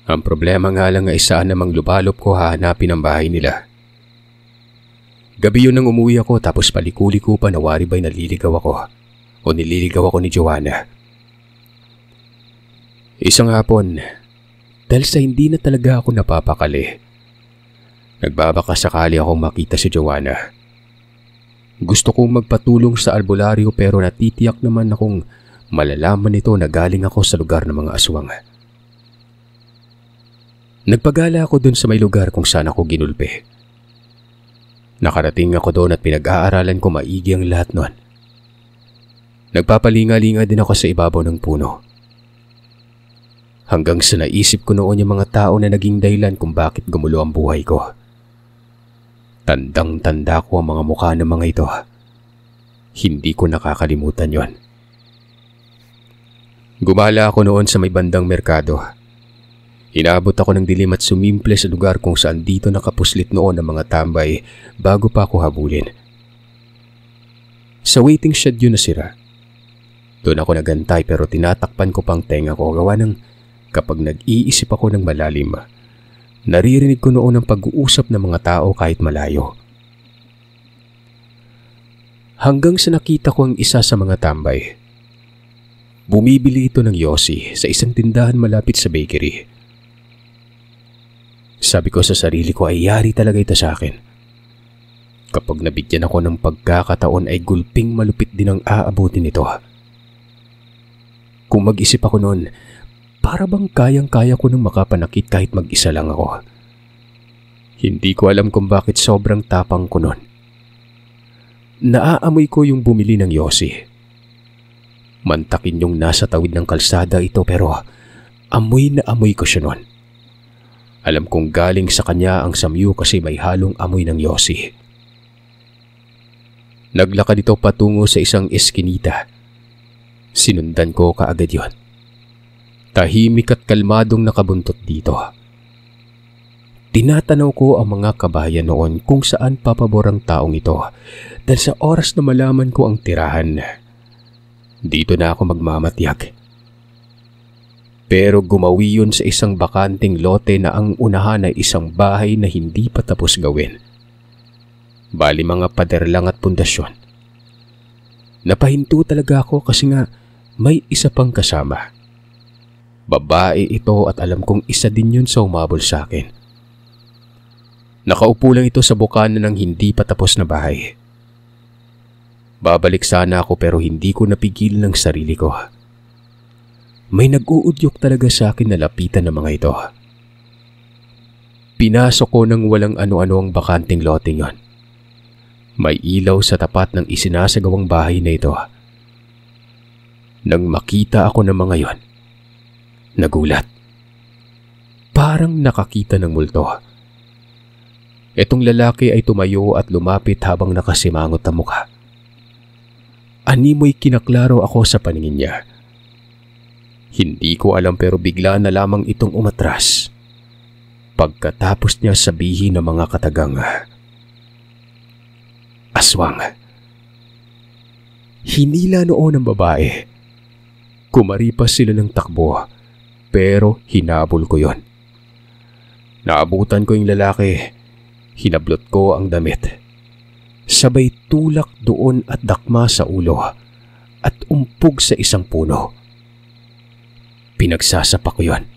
Ang problema nga lang ay saan namang lubalop ko hahanapin ang bahay nila. Gabi yun nang umuwi ako tapos palikuli ko pa na wari ba'y naliligaw ako o nililigaw ako ni Joanna. Isang hapon, dahil sa hindi na talaga ako napapakali, nagbabaka sakali akong makita si Joanna. Gusto kong magpatulong sa albularyo pero natitiyak naman akong malalaman nito na galing ako sa lugar ng mga aswang. Nagpagala ako dun sa may lugar kung saan ako ginulpi. Nakarating ako doon at pinag-aaralan ko maigi ang lahat nun. Nagpapalinga-linga din ako sa ibabaw ng puno. Hanggang sa naisip ko noon yung mga tao na naging dahilan kung bakit gumulo ang buhay ko. Tandang-tanda ko ang mga mukha ng mga ito. Hindi ko nakakalimutan yon. Gumala ako noon sa may bandang merkado. Inabot ako ng dilim at sumimple sa lugar kung saan dito nakapuslit noon ang mga tambay bago pa ako habulin. Sa waiting shed yun nasira. Doon ako nagantay pero tinatakpan ko pang tenga ko gawa ng kapag nag-iisip ako ng malalim, naririnig ko noon ang pag-uusap ng mga tao kahit malayo. Hanggang sa nakita ko ang isa sa mga tambay. Bumibili ito ng yosi sa isang tindahan malapit sa bakery. Sabi ko sa sarili ko ay yari talaga ito sa akin. Kapag nabigyan ako ng pagkakataon ay gulping malupit din ang aabutin nito. Kung mag-isip ako noon, para bang kayang-kaya ko nang makapanakit kahit mag-isa lang ako. Hindi ko alam kung bakit sobrang tapang ko noon. Naaamoy ko yung bumili ng yosi. Mantakin yung nasa tawid ng kalsada ito pero amoy na amoy ko siya noon. Alam kong galing sa kanya ang samyu kasi may halong amoy ng yosi. Naglakad ito patungo sa isang eskinita. Sinundan ko kaagad yon. Tahimik at kalmadong nakabuntot dito. Tinatanaw ko ang mga kabayan noon kung saan papabor ang taong ito dahil sa oras na malaman ko ang tirahan. Dito na ako magmamatyag. Pero gumawi yun sa isang bakanting lote na ang unahan ay isang bahay na hindi pa tapos gawin. Bali mga pader lang at pundasyon. Napahinto talaga ako kasi nga may isa pang kasama. Babae ito at alam kong isa din yun sa umabol sa akin. Nakaupo lang ito sa bukana ng hindi pa tapos na bahay. Babalik sana ako pero hindi ko napigil ng sarili ko. May nag-uudyok talaga sa akin na lapitan ng mga ito. Pinasok ko ng walang ano-ano ang bakanting loteng yon. May ilaw sa tapat ng isinasagawang bahay na ito. Nang makita ako ng mga yon, nagulat. Parang nakakita ng multo. Itong lalaki ay tumayo at lumapit habang nakasimangot ang mukha. Animoy kinaklaro ako sa paningin niya. Hindi ko alam pero bigla na lamang itong umatras. Pagkatapos niya sabihin ng mga katagang, "Aswang." Hinila noon ang babae. Kumaripas sila ng takbo, pero hinabol ko yon. Naabutan ko yung lalaki, hinablot ko ang damit. Sabay tulak doon at dakma sa ulo at umpog sa isang puno. Pinagsasapa ko yon.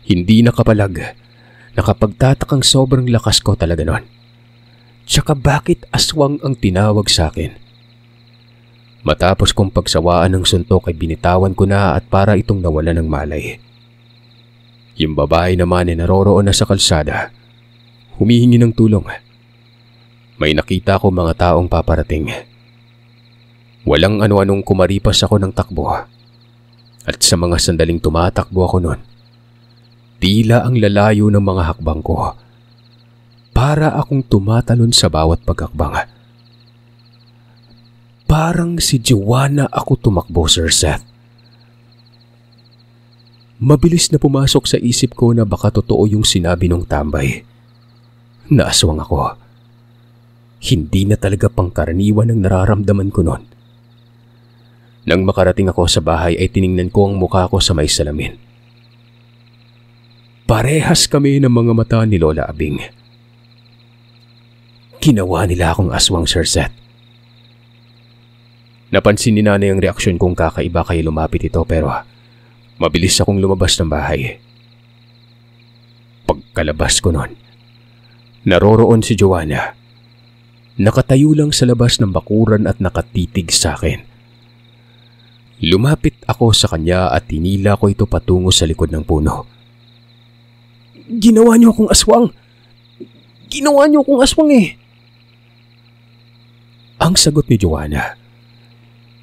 Hindi nakapalag. Nakapagtatakang sobrang lakas ko talaga nun. Tsaka bakit aswang ang tinawag sa akin? Matapos kong pagsawaan ng suntok ay binitawan ko na at para itong nawala ng malay. Yung babae naman ay naroroon na sa kalsada. Humihingi ng tulong. May nakita ko mga taong paparating. Walang ano-anong kumaripas ako ng takbo. At sa mga sandaling tumatakbo ako noon, tila ang lalayo ng mga hakbang ko. Para akong tumatalon sa bawat paghakbang. Parang si Joanna ako tumakbo, Sir Seth. Mabilis na pumasok sa isip ko na baka totoo yung sinabi ng tambay. Naaswang ako. Hindi na talaga pangkaraniwan ang nararamdaman ko noon. Nang makarating ako sa bahay ay tiningnan ko ang mukha ko sa may salamin. Parehas kami ng mga mata ni Lola Abing. Ginawa nila akong aswang, Sir Seth. Napansin ni Nanay ang reaksyon kong kakaiba kaya lumapit ito pero mabilis akong lumabas ng bahay. Pagkalabas ko noon, naroroon si Joanna. Nakatayo lang sa labas ng bakuran at nakatitig sa akin. Lumapit ako sa kanya at tinila ko ito patungo sa likod ng puno. "Ginawa niyo akong aswang! Ginawa niyo akong aswang eh!" Ang sagot ni Joanna,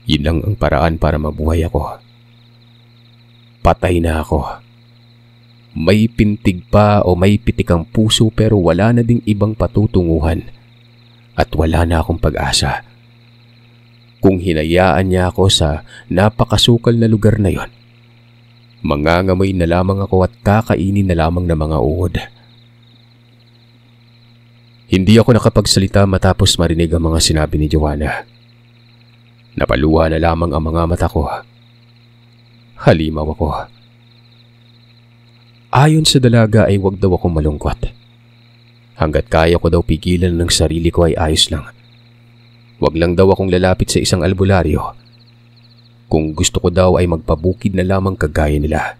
yun lang ang paraan para mabuhay ako. Patay na ako. May pintig pa o may pitik ang puso pero wala na ding ibang patutunguhan. At wala na akong pag-asa. Kung hinayaan niya ako sa napakasukal na lugar na yon, mangangamoy na lamang ako at kakainin na lamang ng mga uod. Hindi ako nakapagsalita matapos marinig ang mga sinabi ni Joanna. Napaluha na lamang ang mga mata ko. Halimaw ako. Ayon sa dalaga ay wag daw akong malungkot. Hanggat kaya ko daw pigilan ng sarili ko ay ayos lang. Wag lang daw akong lalapit sa isang albularyo. Kung gusto ko daw ay magpabukid na lamang kagaya nila.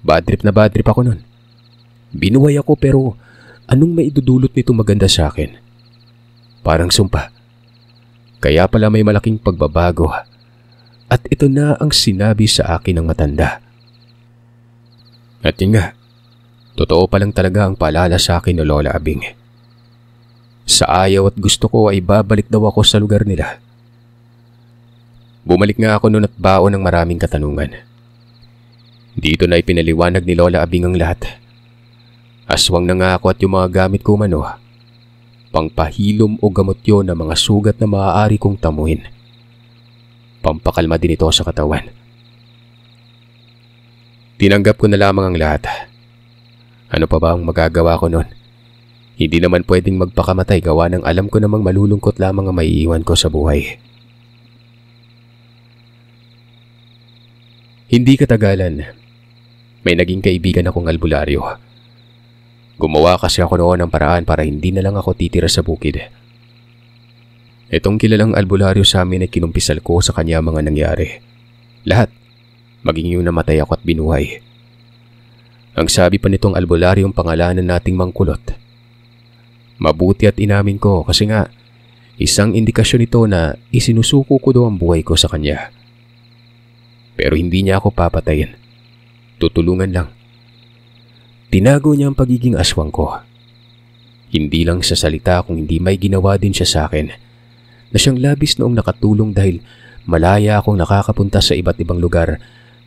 Bad trip ako nun. Binuhay ako pero anong maidudulot nito maganda sa akin? Parang sumpa. Kaya pala may malaking pagbabago. At ito na ang sinabi sa akin ng matanda. At yun nga, totoo pa lang talaga ang paalala sa akin ni Lola Abing. Sa ayaw at gusto ko ay babalik daw ako sa lugar nila. Bumalik nga ako noon at baon ng maraming katanungan. Dito na ipinaliwanag ni Lola Abing ang lahat. Aswang na nga ako at yung mga gamit ko umano, pangpahilom o gamot yon na mga sugat na maaari kong tamuhin. Pampakalma din ito sa katawan. Tinanggap ko na lamang ang lahat. Ano pa ba ang magagawa ko noon? Hindi naman pwedeng magpakamatay gawa ng alam ko namang malulungkot lamang ang maiiwan ko sa buhay. Hindi katagalan, may naging kaibigan akong albularyo. Gumawa kasi ako noon ng paraan para hindi na lang ako titira sa bukid. Itong kilalang albularyo sa amin ay kinumpisal ko sa kanya mga nangyari. Lahat, maging yung namatay ako at binuhay. Ang sabi pa nitong albularyong pangalanan nating Mangkulot. Mabuti at inamin ko kasi nga isang indikasyon ito na isinusuko ko daw ang buhay ko sa kanya. Pero hindi niya ako papatayin. Tutulungan lang. Tinago niya ang pagiging aswang ko. Hindi lang sa salita kung hindi may ginawa din siya sa akin na siyang labis noong nakatulong dahil malaya akong nakakapunta sa iba't ibang lugar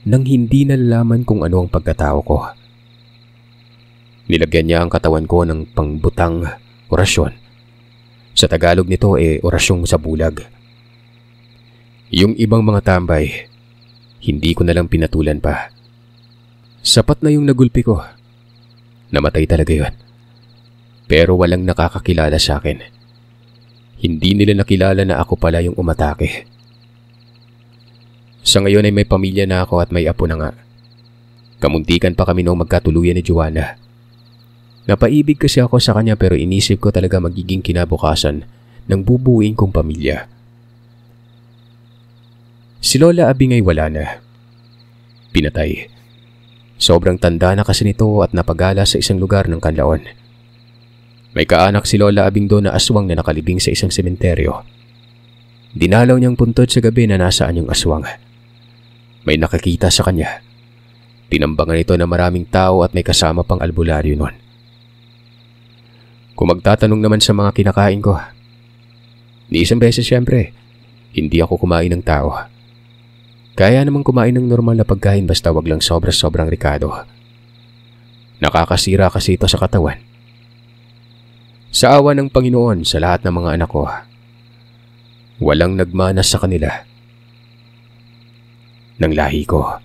nang hindi nalalaman kung ano ang pagkatao ko. Nilagyan niya ang katawan ko ng pangbutang orasyon. Sa Tagalog nito orasyong sa bulag. Yung ibang mga tambay, hindi ko nalang pinatulan pa. Sapat na yung nagulpi ko. Namatay talaga yun. Pero walang nakakakilala sa akin. Hindi nila nakilala na ako pala yung umatake. Sa ngayon ay may pamilya na ako at may apo na nga. Kamuntikan pa kami noong magkatuluyan ni Joanna. Napaibig kasi ako sa kanya pero inisip ko talaga magiging kinabukasan ng bubuuin kong pamilya. Si Lola Abing ay wala na. Pinatay. Sobrang tanda na kasi nito at napagala sa isang lugar ng Canlaon. May kaanak si Lola Abing doon na aswang na nakalibing sa isang sementeryo. Dinalaw niyang puntod sa gabi na nasaan yung aswang. May nakakita sa kanya. Tinambangan ito na maraming tao at may kasama pang albularyo nun. Kung magtatanong naman sa mga kinakain ko, ni isang beses siyempre, hindi ako kumain ng tao. Kaya namang kumain ng normal na pagkain basta wag lang sobrang rikado. Nakakasira kasi ito sa katawan. Sa awa ng Panginoon sa lahat ng mga anak ko, walang nagmana sa kanila ng lahi ko.